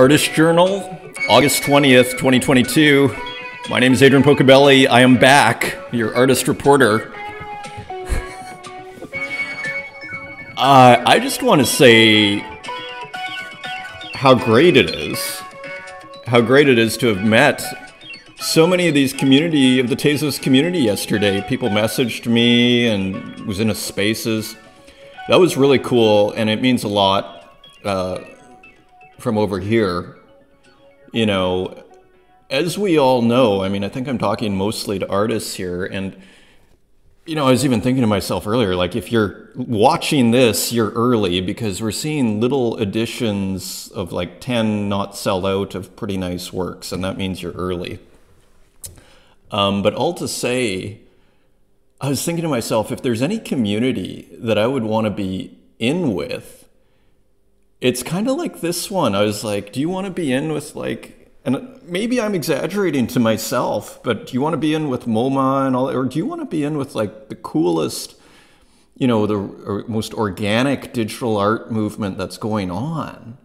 Artist Journal, August 20th, 2022. My name is Adrian Pocobelli. I am back, your artist reporter. I just want to say how great it is. How great it is to have met so many of these community, of the Tezos community yesterday. People messaged me and was in a spaces. That was really cool, and it means a lot from over here. You know, as we all know, I mean, I think I'm talking mostly to artists here, and you know, I was even thinking to myself earlier, like, if you're watching this, you're early, because we're seeing little editions of like 10 not sell out of pretty nice works, and that means you're early. But all to say, I was thinking to myself, if there's any community that I would want to be in with, it's kind of like this one. I was like, do you want to be in with, like, and maybe I'm exaggerating to myself, but do you want to be in with MoMA and all, or do you want to be in with like the coolest, you know, the most organic digital art movement that's going on?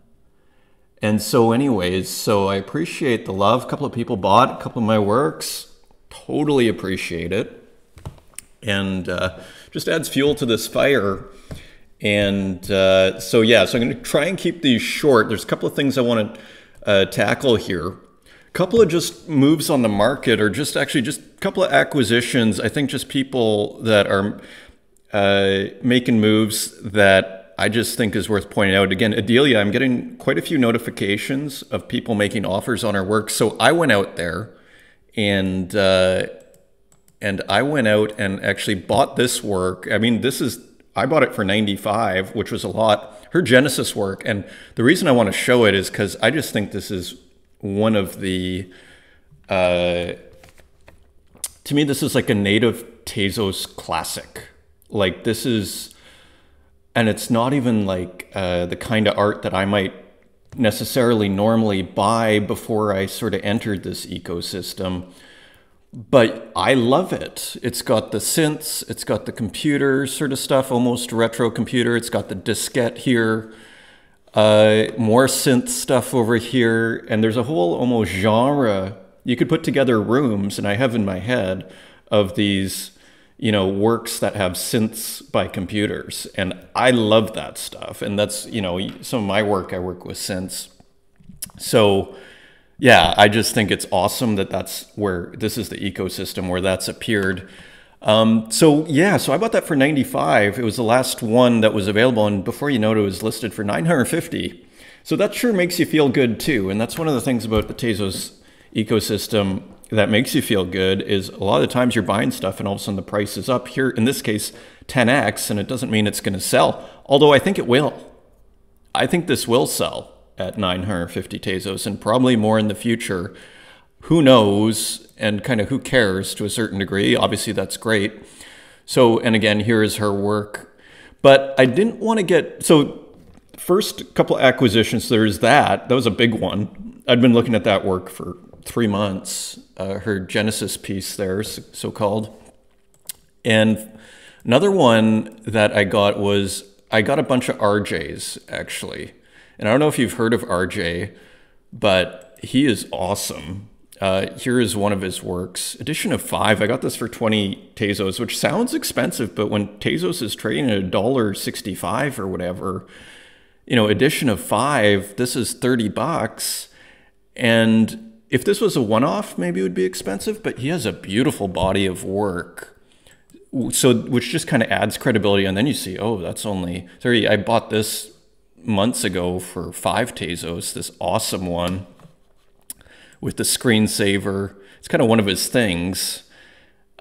And so anyways, so I appreciate the love. A couple of people bought a couple of my works. Totally appreciate it. And just adds fuel to this fire. And so yeah, so I'm going to try and keep these short. There's a couple of things I want to tackle here. A couple of just moves on the market, or just actually just a couple of acquisitions. I think just people that are making moves that I just think is worth pointing out. Again, Adelia, I'm getting quite a few notifications of people making offers on our work. So I went out there and I went out and actually bought this work. I mean, I bought it for $95, which was a lot. Her Genesis work, and the reason I want to show it is because I just think this is one of the, to me, this is like a native Tezos classic. Like, this is, and it's not even like the kind of art that I might necessarily normally buy before I sort of entered this ecosystem. But I love it. It's got the synths, it's got the computer sort of stuff, almost retro computer. It's got the diskette here, more synth stuff over here. And there's a whole almost genre. You could put together rooms, and I have in my head, of these, you know, works that have synths by computers. And I love that stuff. And that's, you know, some of my work, I work with synths. So yeah, I just think it's awesome that that's where, this is the ecosystem where that's appeared. So yeah, so I bought that for $95. It was the last one that was available, and before you know it, it was listed for $950. So that sure makes you feel good too. And that's one of the things about the Tezos ecosystem that makes you feel good, is a lot of the times you're buying stuff and all of a sudden the price is up. Here, in this case, 10x, and it doesn't mean it's going to sell, although I think it will. I think this will sell at 950 Tezos, and probably more in the future. Who knows, and kind of who cares to a certain degree. Obviously, that's great. So, and again, here is her work. But I didn't want to get, so first couple acquisitions, there's that. That was a big one. I'd been looking at that work for 3 months, her Genesis piece there, so-called. And another one that I got was, I got a bunch of RJs, actually. And I don't know if you've heard of RJ, but he is awesome. Here is one of his works. Edition of 5. I got this for 20 Tezos, which sounds expensive, but when Tezos is trading at $1.65 or whatever, you know, edition of 5, this is 30 bucks. And if this was a one-off, maybe it would be expensive, but he has a beautiful body of work. So, which just kind of adds credibility. And then you see, oh, that's only 30. I bought this months ago for 5 Tezos, this awesome one with the screensaver. It's kind of one of his things,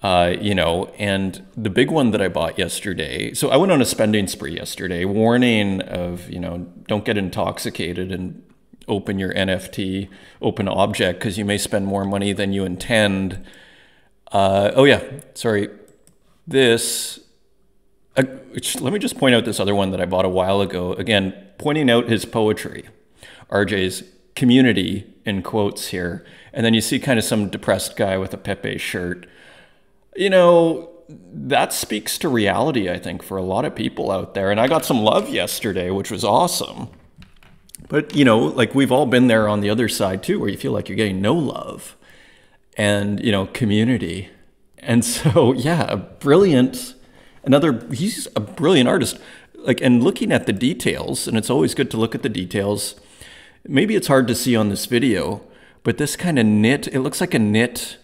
you know. And the big one that I bought yesterday, so I went on a spending spree yesterday, warning of, you know, don't get intoxicated and open your NFT, open object, because you may spend more money than you intend. Oh yeah, sorry. This, let me just point out this other one that I bought a while ago. Again, pointing out his poetry, RJ's community in quotes here. And then you see kind of some depressed guy with a Pepe shirt. You know, that speaks to reality, I think, for a lot of people out there. And I got some love yesterday, which was awesome. But, you know, like we've all been there on the other side too, where you feel like you're getting no love and, you know, community. And so, yeah, he's a brilliant artist. Like, and looking at the details, and it's always good to look at the details. Maybe it's hard to see on this video, but this kind of knit, it looks like a knit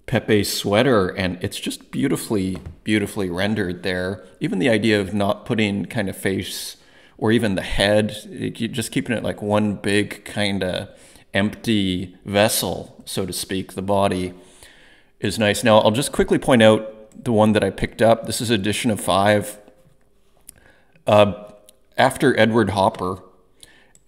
Pepe sweater, and it's just beautifully, beautifully rendered there. Even the idea of not putting kind of face or even the head, just keeping it like one big kind of empty vessel, so to speak, the body is nice. Now, I'll just quickly point out the one that I picked up. This is edition of 5. After Edward Hopper,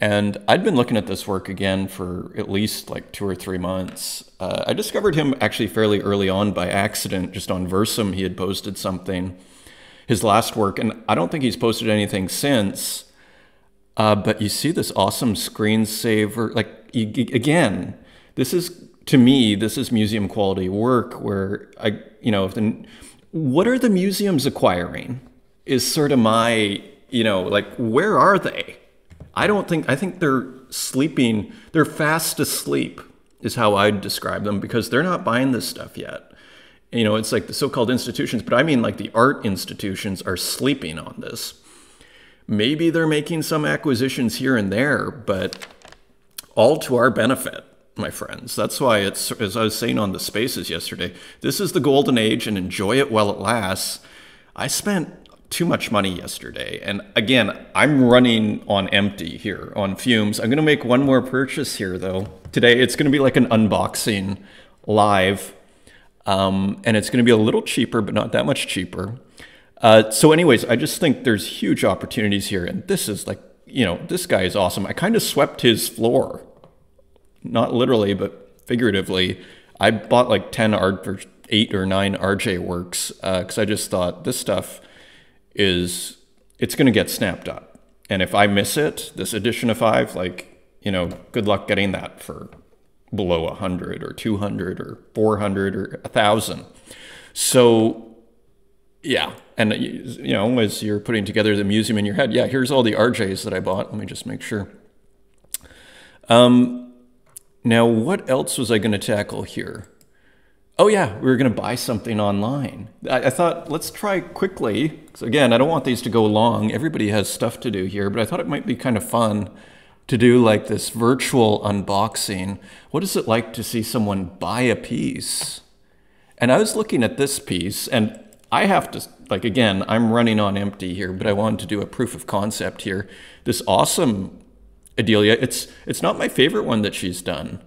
and I'd been looking at this work again for at least like 2 or 3 months. I discovered him actually fairly early on by accident, just on Versum. He had posted something, his last work, and I don't think he's posted anything since. But you see this awesome screensaver, like again, this is, to me, this is museum quality work where what are the museums acquiring? Is sort of my, like, where are they? I think they're sleeping, they're fast asleep is how I'd describe them, because they're not buying this stuff yet. It's like the so-called institutions, but I mean like the art institutions are sleeping on this. Maybe they're making some acquisitions here and there, but all to our benefit, my friends. That's why it's, as I was saying on the Spaces yesterday, this is the golden age and enjoy it while it lasts. I spent too much money yesterday. And again, I'm running on empty here, on fumes. I'm going to make one more purchase here, though. Today, it's going to be like an unboxing live. And it's going to be a little cheaper, but not that much cheaper. So anyways, I just think there's huge opportunities here. And this is like, this guy is awesome. I kind of swept his floor. Not literally, but figuratively. I bought like 8 or 9 RJ works because I just thought this stuff it's going to get snapped up. And if I miss it, this edition of 5, like, good luck getting that for below 100 or 200 or 400 or 1,000. So, yeah. And, as you're putting together the museum in your head, yeah, here's all the RJs that I bought. Let me just make sure. Now, what else was I going to tackle here? Oh yeah, we were going to buy something online. I thought, let's try quickly, because again, I don't want these to go long. Everybody has stuff to do here, but I thought it might be kind of fun to do like this virtual unboxing. What is it like to see someone buy a piece? And I was looking at this piece, and I have to, like, again, I'm running on empty here, but I wanted to do a proof of concept here. This awesome Adelia, it's not my favorite one that she's done.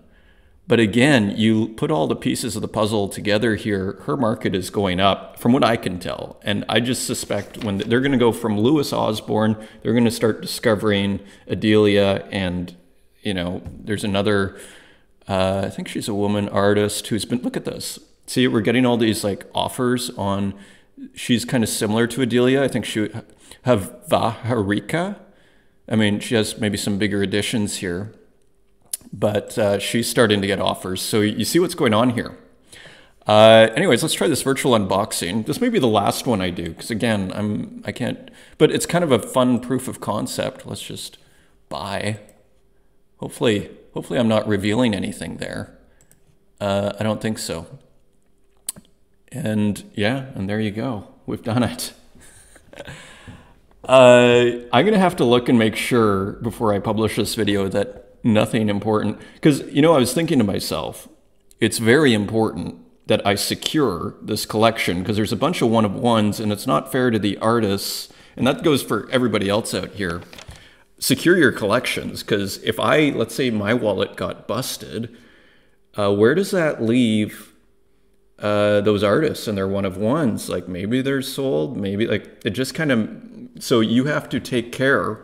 But again, you put all the pieces of the puzzle together here, her market is going up, from what I can tell. And I just suspect when they're going to go from Louis Osborne, they're going to start discovering Adelia, and, there's another, I think she's a woman artist who's been, look at this. See, we're getting all these like offers on, she's kind of similar to Adelia. I think she, Harika. I mean, she has maybe some bigger editions here. But she's starting to get offers. So you see what's going on here. Anyways, let's try this virtual unboxing. This may be the last one I do, because again, I can't, but it's kind of a fun proof of concept. Let's just buy. Hopefully I'm not revealing anything there. I don't think so. And yeah, and there you go. We've done it. I'm going to have to look and make sure before I publish this video that nothing important, because, I was thinking to myself, it's very important that I secure this collection, because there's a bunch of one-of-ones, and it's not fair to the artists, and that goes for everybody else out here. Secure your collections, because if let's say my wallet got busted, where does that leave those artists and their one-of-ones? Like, maybe they're sold, maybe, like, it just kind of, so you have to take care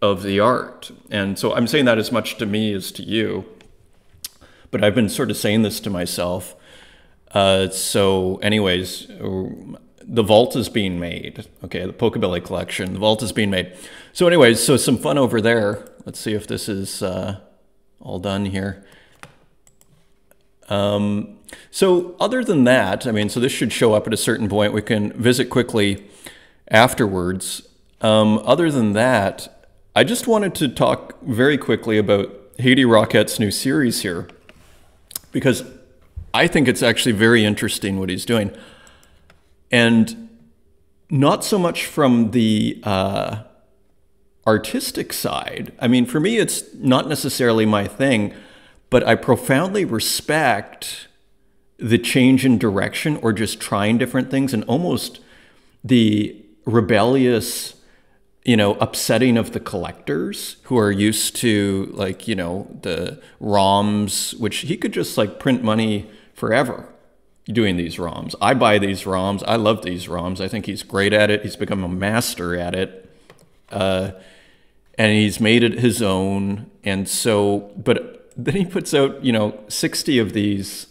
of the art. And so I'm saying that as much to me as to you, but I've been sort of saying this to myself. So anyways, the vault is being made. Okay, the Pocobelli collection, the vault is being made. So anyways, so some fun over there. Let's see if this is all done here. So other than that, so this should show up at a certain point. We can visit quickly afterwards. Other than that, I just wanted to talk very quickly about Haiti Rocket's new series here, because I think it's actually very interesting what he's doing. And not so much from the artistic side. I mean, for me, it's not necessarily my thing, but I profoundly respect the change in direction or just trying different things, and almost the rebellious, upsetting of the collectors who are used to, like, the ROMs, which he could just like print money forever doing these ROMs. I buy these ROMs. I love these ROMs. I think he's great at it. He's become a master at it. And he's made it his own. And so, but then he puts out, 60 of these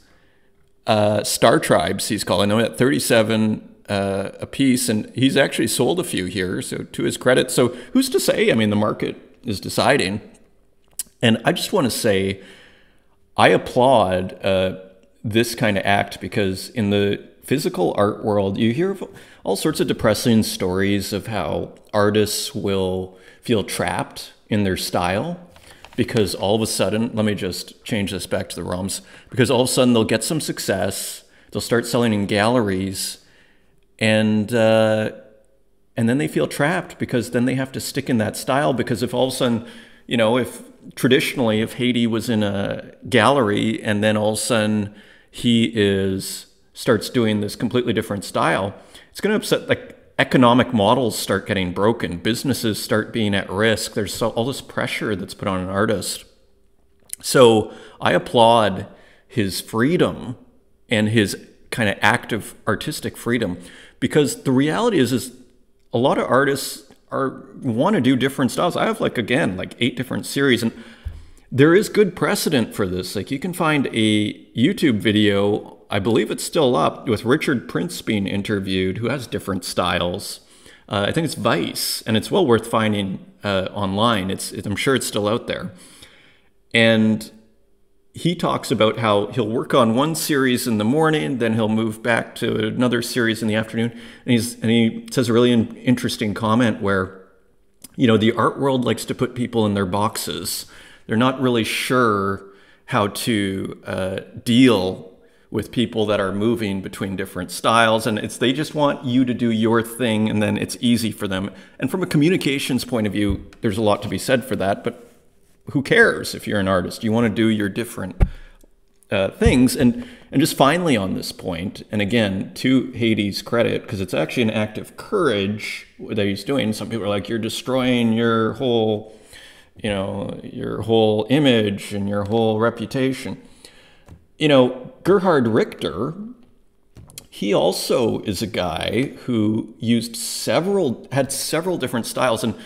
star tribes, he's calling them, at 37 a piece, and he's actually sold a few here, so to his credit. So who's to say? I mean, the market is deciding. And I just want to say, I applaud this kind of act, because in the physical art world, you hear all sorts of depressing stories of how artists will feel trapped in their style, because all of a sudden, let me just change this back to the ROMs, because all of a sudden they'll get some success, they'll start selling in galleries, and then they feel trapped, because then they have to stick in that style. Because if all of a sudden, if traditionally, if Haiti was in a gallery and then all of a sudden he starts doing this completely different style, it's going to upset, like, economic models start getting broken, businesses start being at risk. There's all this pressure that's put on an artist. So I applaud his freedom and his kind of active artistic freedom, because the reality is a lot of artists want to do different styles. I have, like 8 different series, and there is good precedent for this. Like, you can find a YouTube video, I believe it's still up, with Richard Prince being interviewed, who has different styles. I think it's Vice, and it's well worth finding online. I'm sure it's still out there. And he talks about how he'll work on one series in the morning, then he'll move back to another series in the afternoon. And he says a really interesting comment where, the art world likes to put people in their boxes. They're not really sure how to deal with people that are moving between different styles, and they just want you to do your thing, and then it's easy for them. And from a communications point of view, there's a lot to be said for that, but who cares if you're an artist? You want to do your different things. And just finally on this point, and again, to Haiti's credit, because it's actually an act of courage that he's doing. Some people are like, you're destroying your whole, your whole image and your whole reputation. Gerhard Richter, he also is a guy who had several different styles. And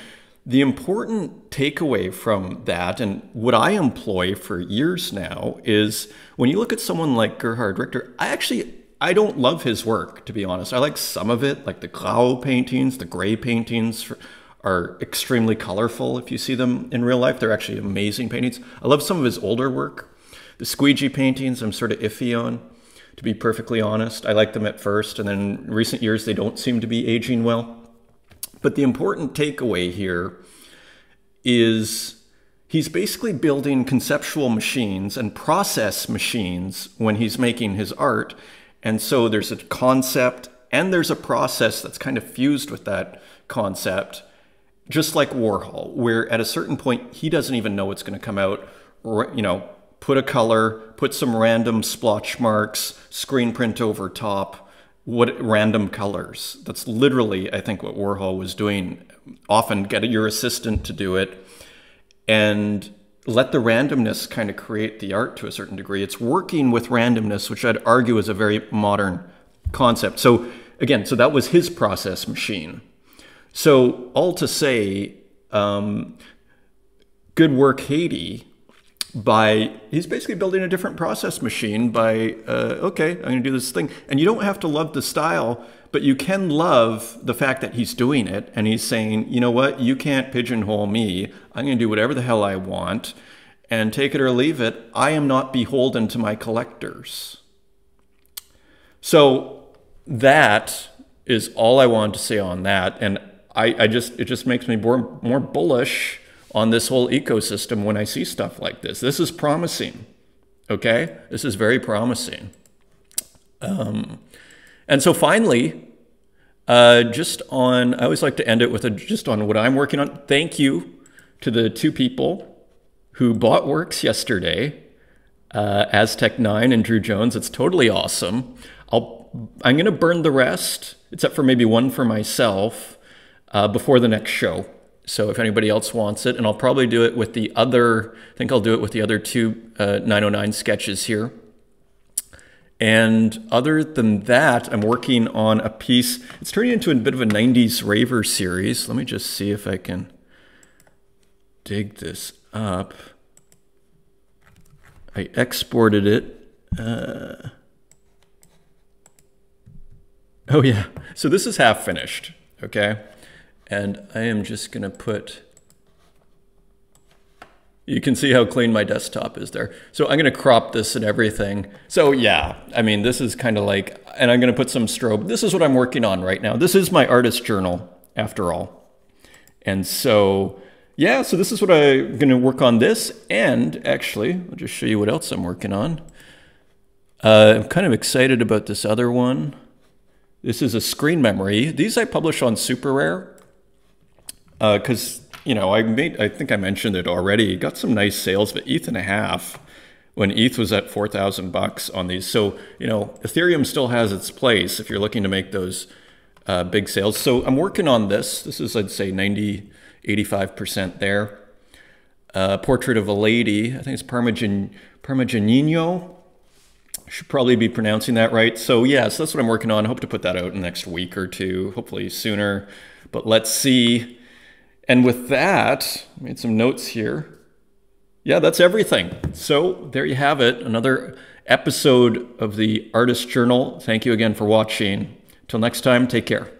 the important takeaway from that, and what I employ for years now, is when you look at someone like Gerhard Richter, I don't love his work, to be honest. I like some of it, like the Grau paintings, the gray paintings are extremely colorful. If you see them in real life, they're actually amazing paintings. I love some of his older work. The squeegee paintings, I'm sort of iffy on, to be perfectly honest. I liked them at first, and then in recent years, they don't seem to be aging well. But the important takeaway here is he's basically building conceptual machines and process machines when he's making his art. And so there's a concept and there's a process that's kind of fused with that concept, just like Warhol, where at a certain point, he doesn't even know what's going to come out. Put a color, put some random splotch marks, screen print over top, random colors. That's literally, I think, what Warhol was doing. Often get your assistant to do it and let the randomness kind of create the art to a certain degree. It's working with randomness, which I'd argue is a very modern concept. So again, so that was his process machine. So all to say, good work, Haiti. He's basically building a different process machine by, okay, I'm going to do this thing. And you don't have to love the style, but you can love the fact that he's doing it. And he's saying, you know what, you can't pigeonhole me. I'm going to do whatever the hell I want and take it or leave it. I am not beholden to my collectors. So that is all I wanted to say on that. And it just makes me more bullish on this whole ecosystem when I see stuff like this. This is promising, okay? This is very promising. And so finally, just on, I always like to end it with just on what I'm working on. Thank you to the 2 people who bought works yesterday, Aztec9 and Drew Jones. It's totally awesome. I'm going to burn the rest, except for maybe one for myself, before the next show. So if anybody else wants it, and I'll probably do it with the other, I think I'll do it with the other 2 909 sketches here. And other than that, I'm working on a piece. It's turning into a bit of a 90s raver series. Let me just see if I can dig this up. I exported it. Oh yeah, so this is half finished, okay? And I am just gonna put, you can see how clean my desktop is there. So I'm gonna crop this and everything. So yeah, I mean, this is kind of like, and I'm gonna put some strobe. This is what I'm working on right now. This is my artist journal, after all. And so, yeah, so this is what I'm gonna work on this. And actually, I'll just show you what else I'm working on. I'm kind of excited about this other one. This is a screen memory. These I publish on Super Rare. Because, you know, I think I mentioned it already. Got some nice sales, but ETH.5 when ETH was at 4,000 bucks on these. So, you know, Ethereum still has its place if you're looking to make those big sales. So I'm working on this. This is, I'd say, 90, 85% there. Portrait of a Lady. I think it's Parmigianino. Should probably be pronouncing that right. So yeah, so that's what I'm working on. I hope to put that out in the next week or 2, hopefully sooner. But let's see. And with that, I made some notes here. Yeah, that's everything. So there you have it. Another episode of the Artist Journal. Thank you again for watching. Till next time, take care.